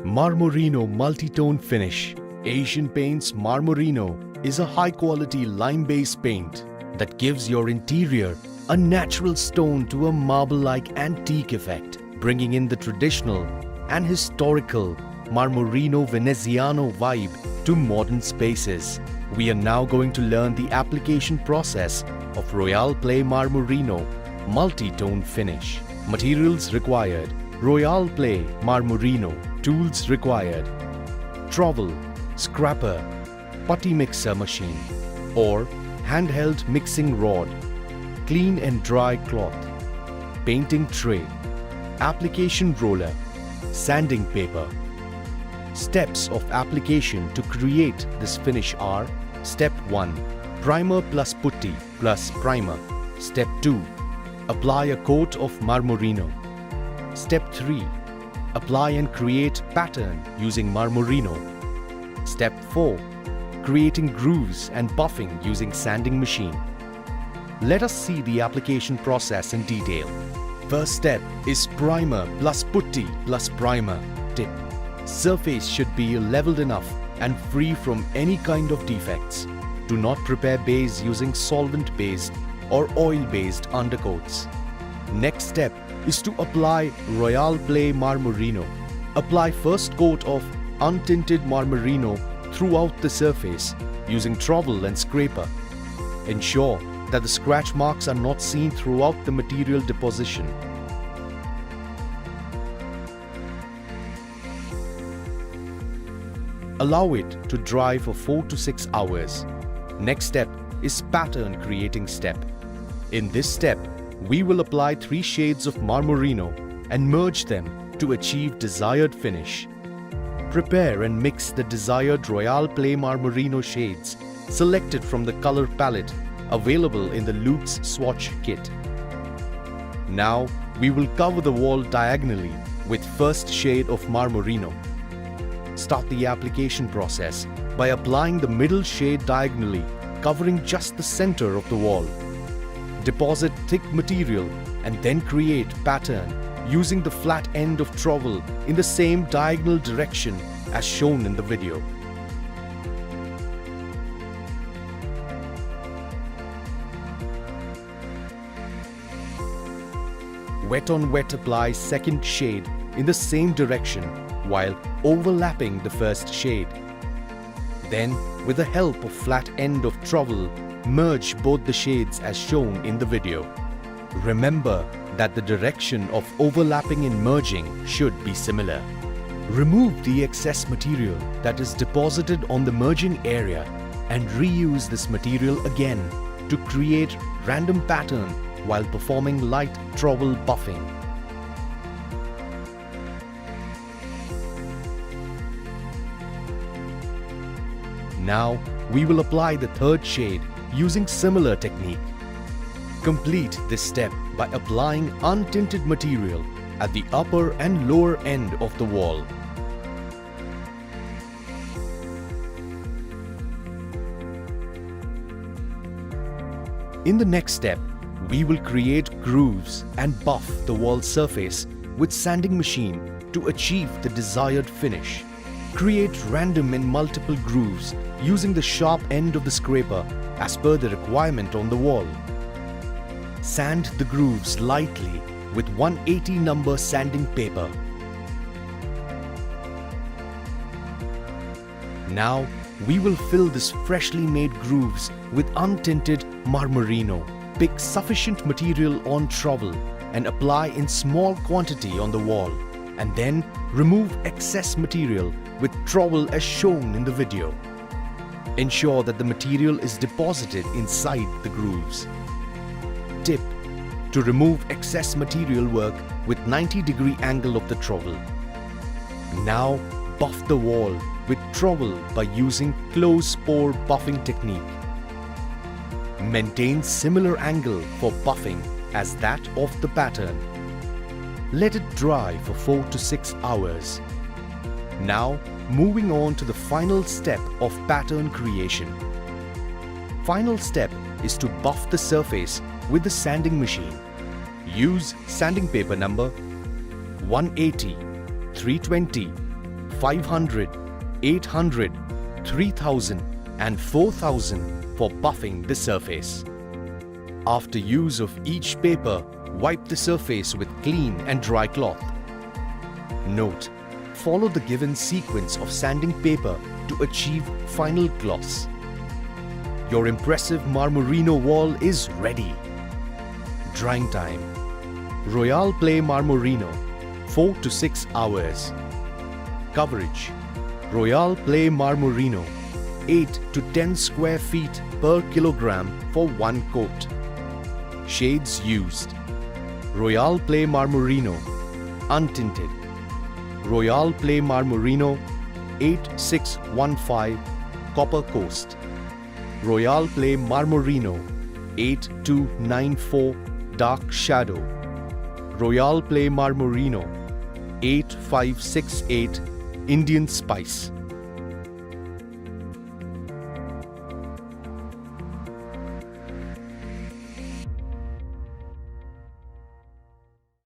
Marmarino Multitone Finish. Asian Paints Marmarino is a high-quality lime-based paint that gives your interior a natural stone to a marble-like antique effect, bringing in the traditional and historical Marmarino Veneziano vibe to modern spaces. We are now going to learn the application process of Royale Play Marmarino Multitone Finish. Materials required: Royale Play Marmarino. Tools required: trowel, scraper, putty mixer machine or handheld mixing rod, clean and dry cloth, painting tray, application roller, sanding paper. Steps of application to create this finish are: Step 1. Primer plus putty plus primer. Step 2. Apply a coat of Marmarino. Step 3. Apply and create pattern using Marmarino. Step 4. Creating grooves and buffing using sanding machine. Let us see the application process in detail. First step is primer plus putty plus primer. Tip: surface should be leveled enough and free from any kind of defects. Do not prepare base using solvent-based or oil-based undercoats. Next step is to apply Royale Play Marmarino. Apply first coat of untinted Marmarino throughout the surface using trowel and scraper. Ensure that the scratch marks are not seen throughout the material deposition. Allow it to dry for 4 to 6 hours. Next step is pattern creating step. In this step, we will apply 3 shades of Marmarino and merge them to achieve desired finish. Prepare and mix the desired Royale Play Marmarino shades selected from the color palette available in the Luxe swatch kit. Now we will cover the wall diagonally with first shade of Marmarino. Start the application process by applying the middle shade diagonally, covering just the center of the wall. Deposit thick material and then create pattern using the flat end of trowel in the same diagonal direction as shown in the video. Wet on wet apply second shade in the same direction while overlapping the first shade. Then, with the help of flat end of trowel, merge both the shades as shown in the video. Remember that the direction of overlapping and merging should be similar. Remove the excess material that is deposited on the merging area and reuse this material again to create random pattern while performing light trowel buffing. Now we will apply the third shade using similar technique. Complete this step by applying untinted material at the upper and lower end of the wall. In the next step, we will create grooves and buff the wall surface with sanding machine to achieve the desired finish. Create random and multiple grooves using the sharp end of the scraper as per the requirement on the wall. Sand the grooves lightly with 180 number sanding paper. Now we will fill this freshly made grooves with untinted Marmarino. Pick sufficient material on trowel and apply in small quantity on the wall, and then remove excess material with trowel as shown in the video. Ensure that the material is deposited inside the grooves. Tip: to remove excess material, work with 90-degree angle of the trowel. Now buff the wall with trowel by using close pore buffing technique. Maintain similar angle for buffing as that of the pattern. Let it dry for 4 to 6 hours. Now moving on to the final step of pattern creation. Final step is to buff the surface with the sanding machine. Use sanding paper number 180, 320, 500, 800, 3000 and 4000 for buffing the surface. After use of each paper, wipe the surface with clean and dry cloth. Note: follow the given sequence of sanding paper to achieve final gloss. Your impressive Marmarino wall is ready. Drying time: Royale Play Marmarino 4 to 6 hours. Coverage: Royale Play Marmarino 8 to 10 square feet per kilogram for one coat. Shades used: Royale Play Marmarino untinted, Royale Play Marmarino 8615 Copper Coast, Royale Play Marmarino 8294 Dark Shadow, Royale Play Marmarino 8568 Indian Spice.